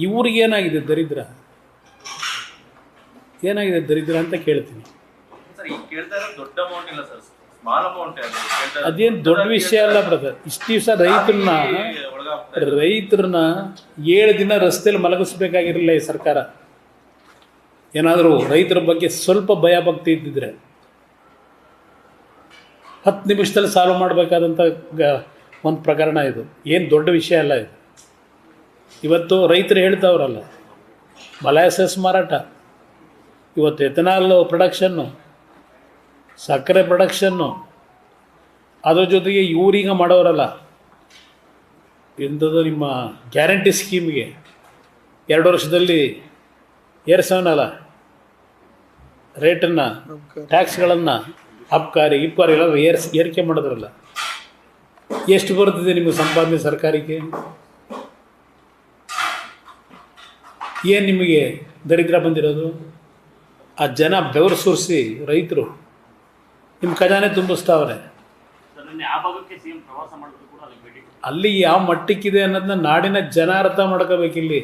ಇವ್ರಿಗೇನಾಗಿದೆ ದರಿದ್ರ, ಏನಾಗಿದೆ ದರಿದ್ರ ಅಂತ ಕೇಳ್ತೀನಿ. ಸರ್ ಈಗ ಕೇಳ್ತಾ ಇರೋದು ದೊಡ್ಡ ಅಮೌಂಟ್ ಇಲ್ಲ ಸರ್, ಸ್ಮಾಲ್ ಅಮೌಂಟ್. ಅದೇನು ದೊಡ್ಡ ವಿಷಯ ಅಲ್ಲ ಬ್ರದರ್. ಇಷ್ಟು ದಿವಸ ರೈತರನ್ನ 7 ದಿನ ರಸ್ತೆಯಲ್ಲಿ ಮಲಗಿಸ್ಬೇಕಾಗಿರಲಿಲ್ಲ ಈ ಸರ್ಕಾರ. ಏನಾದರೂ ರೈತರ ಬಗ್ಗೆ ಸ್ವಲ್ಪ ಭಯ ಭಕ್ತಿ ಇದ್ದಿದ್ರೆ 10 ನಿಮಿಷದಲ್ಲಿ ಸಾಲ್ವ್ ಮಾಡಬೇಕಾದಂಥ ಒಂದು ಪ್ರಕರಣ ಇದು. ಏನು ದೊಡ್ಡ ವಿಷಯ ಅಲ್ಲ ಇದು. ಇವತ್ತು ರೈತರು ಹೇಳ್ತಾವ್ರಲ್ಲ, ಮೊಲಾಸಸ್ ಮಾರಾಟ, ಇವತ್ತು ಎಥನಾಲ್ ಪ್ರೊಡಕ್ಷನ್ನು, ಸಕ್ಕರೆ ಪ್ರೊಡಕ್ಷನ್ನು, ಅದ್ರ ಜೊತೆಗೆ ಇವರೀಗ ಮಾಡೋರಲ್ಲ ಎಂಥದ್ದು ನಿಮ್ಮ ಗ್ಯಾರಂಟಿ ಸ್ಕೀಮ್ಗೆ 2 ವರ್ಷದಲ್ಲಿ ಏರ್ಸೋನಲ್ಲ ರೇಟನ್ನು, ಟ್ಯಾಕ್ಸ್ಗಳನ್ನು, ಅಬ್ಕಾರಿ ಎಲ್ಲ ಏರಿಕೆ ಮಾಡಿದ್ರಲ್ಲ. ಎಷ್ಟು ಬರ್ತಿದೆ ನಿಮಗೆ ಸಂಪಾದನೆ ಸರ್ಕಾರಕ್ಕೆ? ಏನು ನಿಮಗೆ ದರಿದ್ರ ಬಂದಿರೋದು? ಆ ಜನ ಬೆವರು ಸುರಿಸಿ ರೈತರು ನಿಮ್ಮ ಖಜಾನೆ ತುಂಬಿಸ್ತಾವ್ರೆ. ಅಲ್ಲಿ ಯಾವ ಮಟ್ಟಕ್ಕಿದೆ ಅನ್ನೋದನ್ನ ನಾಡಿನ ಜನ ಅರ್ಥ ಮಾಡ್ಕೋಬೇಕಿಲ್ಲಿ.